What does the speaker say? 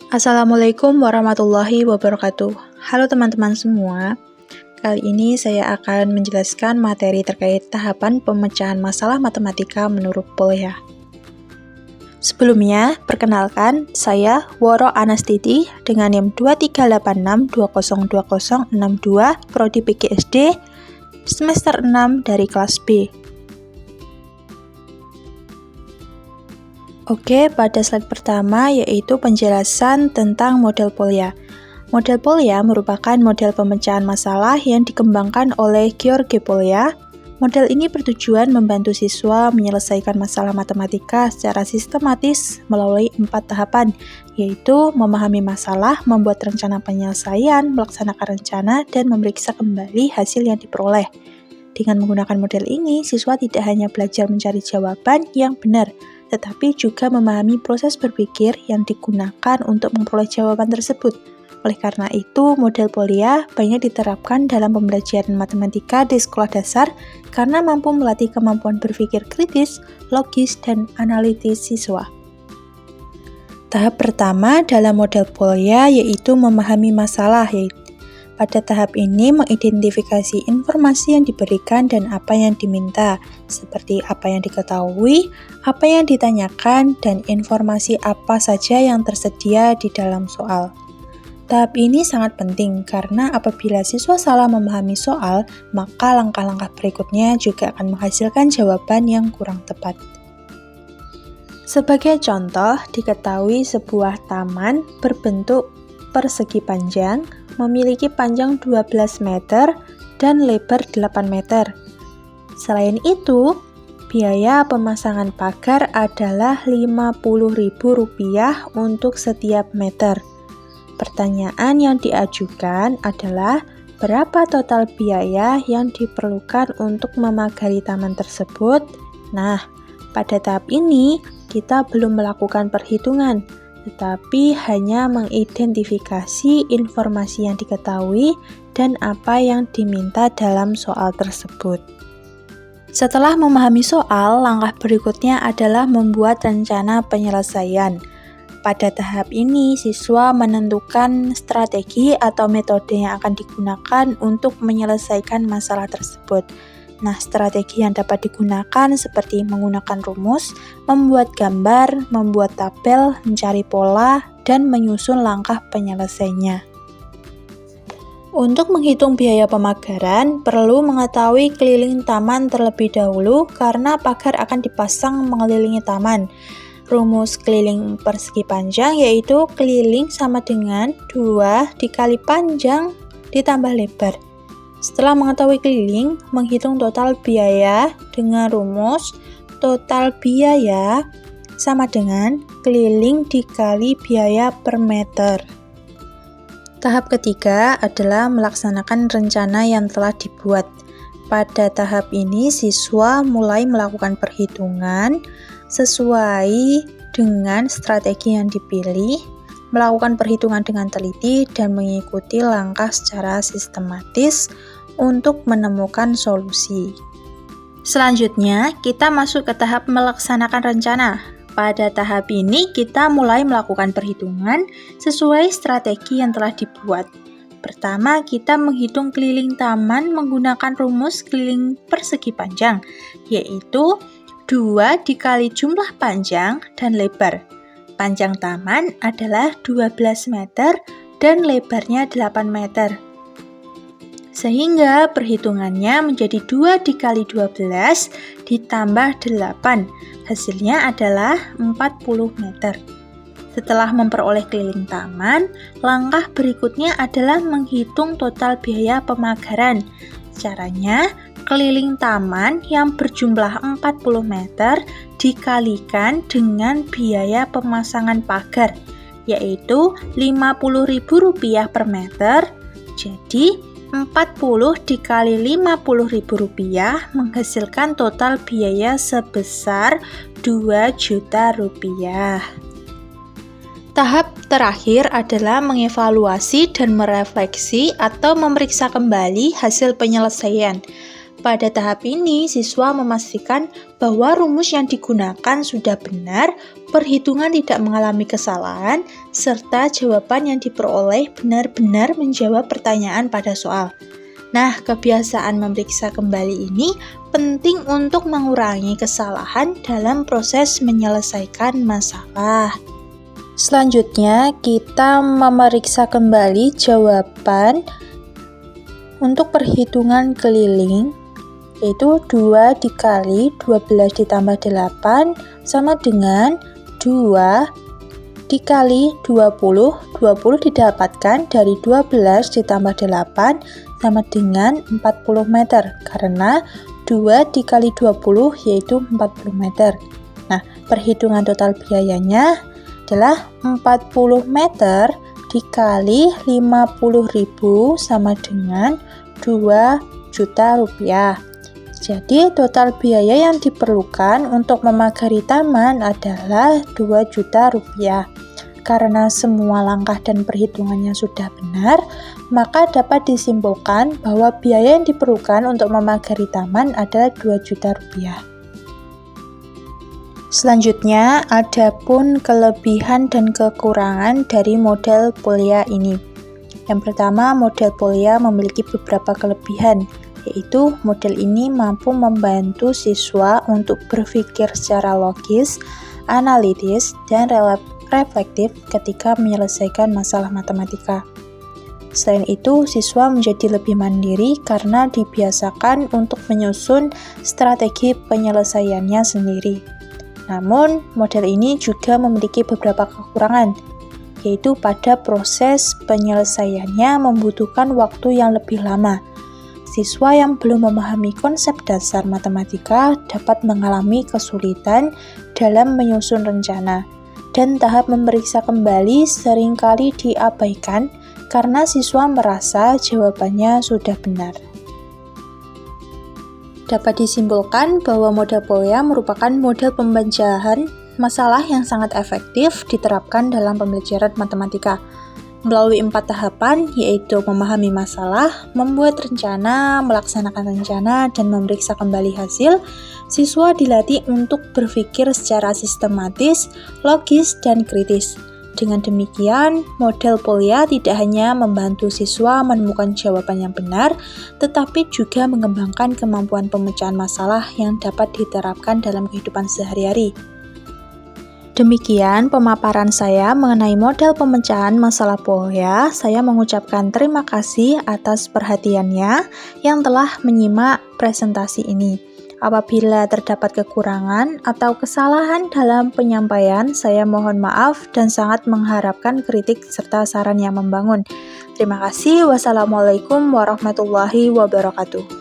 Assalamualaikum warahmatullahi wabarakatuh. Halo teman-teman semua. Kali ini saya akan menjelaskan materi terkait tahapan pemecahan masalah matematika menurut Polya. Sebelumnya, perkenalkan, saya Woro Anastiti dengan NIM 2386202062 Prodi PGSD semester 6 dari kelas B. Oke, pada slide pertama yaitu penjelasan tentang model Polya. Model Polya merupakan model pemecahan masalah yang dikembangkan oleh George Polya. Model ini bertujuan membantu siswa menyelesaikan masalah matematika secara sistematis melalui 4 tahapan, yaitu memahami masalah, membuat rencana penyelesaian, melaksanakan rencana, dan memeriksa kembali hasil yang diperoleh. Dengan menggunakan model ini, siswa tidak hanya belajar mencari jawaban yang benar, tetapi juga memahami proses berpikir yang digunakan untuk memperoleh jawaban tersebut. Oleh karena itu, model Polya banyak diterapkan dalam pembelajaran matematika di sekolah dasar karena mampu melatih kemampuan berpikir kritis, logis, dan analitis siswa. Tahap pertama dalam model Polya yaitu memahami masalah. Pada tahap ini mengidentifikasi informasi yang diberikan dan apa yang diminta, seperti apa yang diketahui, apa yang ditanyakan, dan informasi apa saja yang tersedia di dalam soal. Tahap ini sangat penting karena apabila siswa salah memahami soal, maka langkah-langkah berikutnya juga akan menghasilkan jawaban yang kurang tepat. Sebagai contoh, diketahui sebuah taman berbentuk persegi panjang, memiliki panjang 12 meter dan lebar 8 meter. Selain itu, biaya pemasangan pagar adalah Rp50.000 untuk setiap meter. Pertanyaan yang diajukan adalah berapa total biaya yang diperlukan untuk memagari taman tersebut? Nah, pada tahap ini kita belum melakukan perhitungan, tetapi hanya mengidentifikasi informasi yang diketahui dan apa yang diminta dalam soal tersebut. Setelah memahami soal, langkah berikutnya adalah membuat rencana penyelesaian. Pada tahap ini, siswa menentukan strategi atau metode yang akan digunakan untuk menyelesaikan masalah tersebut. Nah, strategi yang dapat digunakan seperti menggunakan rumus, membuat gambar, membuat tabel, mencari pola, dan menyusun langkah penyelesaiannya. Untuk menghitung biaya pemagaran, perlu mengetahui keliling taman terlebih dahulu karena pagar akan dipasang mengelilingi taman. Rumus keliling persegi panjang yaitu keliling sama dengan 2 dikali panjang ditambah lebar. Setelah mengetahui keliling, menghitung total biaya dengan rumus total biaya sama dengan keliling dikali biaya per meter. Tahap ketiga adalah melaksanakan rencana yang telah dibuat. Pada tahap ini, siswa mulai melakukan perhitungan sesuai dengan strategi yang dipilih, melakukan perhitungan dengan teliti, dan mengikuti langkah secara sistematis untuk menemukan solusi. Selanjutnya, kita masuk ke tahap melaksanakan rencana. Pada tahap ini, kita mulai melakukan perhitungan sesuai strategi yang telah dibuat. Pertama, kita menghitung keliling taman menggunakan rumus keliling persegi panjang, yaitu 2 dikali jumlah panjang dan lebar. Panjang taman adalah 12 meter dan lebarnya 8 meter. Sehingga perhitungannya menjadi 2 dikali 12 ditambah 8. Hasilnya adalah 40 meter. Setelah memperoleh keliling taman, langkah berikutnya adalah menghitung total biaya pemagaran. Caranya, keliling taman yang berjumlah 40 meter dikalikan dengan biaya pemasangan pagar, yaitu Rp50.000 per meter. Jadi, 40 dikali Rp50.000 menghasilkan total biaya sebesar Rp2 juta. Tahap terakhir adalah mengevaluasi dan merefleksi atau memeriksa kembali hasil penyelesaian. Pada tahap ini, siswa memastikan bahwa rumus yang digunakan sudah benar, perhitungan tidak mengalami kesalahan, serta jawaban yang diperoleh benar-benar menjawab pertanyaan pada soal. Nah, kebiasaan memeriksa kembali ini penting untuk mengurangi kesalahan dalam proses menyelesaikan masalah. Selanjutnya, kita memeriksa kembali jawaban untuk perhitungan keliling, yaitu 2 dikali 12 ditambah 8 sama dengan 2 dikali 20. 20 didapatkan dari 12 ditambah 8 sama dengan 40 meter, karena 2 dikali 20 yaitu 40 meter. Nah, perhitungan total biayanya adalah 40 meter dikali 50.000 sama dengan 2 juta rupiah. Jadi total biaya yang diperlukan untuk memagari taman adalah 2 juta rupiah. Karena semua langkah dan perhitungannya sudah benar, maka dapat disimpulkan bahwa biaya yang diperlukan untuk memagari taman adalah 2 juta rupiah. Selanjutnya, adapun kelebihan dan kekurangan dari model Polya ini. Yang pertama, model Polya memiliki beberapa kelebihan, yaitu model ini mampu membantu siswa untuk berpikir secara logis, analitis, dan reflektif ketika menyelesaikan masalah matematika. Selain itu, siswa menjadi lebih mandiri karena dibiasakan untuk menyusun strategi penyelesaiannya sendiri. Namun, model ini juga memiliki beberapa kekurangan, yaitu pada proses penyelesaiannya membutuhkan waktu yang lebih lama. Siswa yang belum memahami konsep dasar matematika dapat mengalami kesulitan dalam menyusun rencana, dan tahap memeriksa kembali seringkali diabaikan karena siswa merasa jawabannya sudah benar. Dapat disimpulkan bahwa model Polya merupakan model pembacaan masalah yang sangat efektif diterapkan dalam pembelajaran matematika. Melalui 4 tahapan, yaitu memahami masalah, membuat rencana, melaksanakan rencana, dan memeriksa kembali hasil, siswa dilatih untuk berpikir secara sistematis, logis, dan kritis. Dengan demikian, model Polya tidak hanya membantu siswa menemukan jawaban yang benar, tetapi juga mengembangkan kemampuan pemecahan masalah yang dapat diterapkan dalam kehidupan sehari-hari. Demikian pemaparan saya mengenai model pemecahan masalah Polya. Saya mengucapkan terima kasih atas perhatiannya yang telah menyimak presentasi ini. Apabila terdapat kekurangan atau kesalahan dalam penyampaian, saya mohon maaf dan sangat mengharapkan kritik serta saran yang membangun. Terima kasih. Wassalamualaikum warahmatullahi wabarakatuh.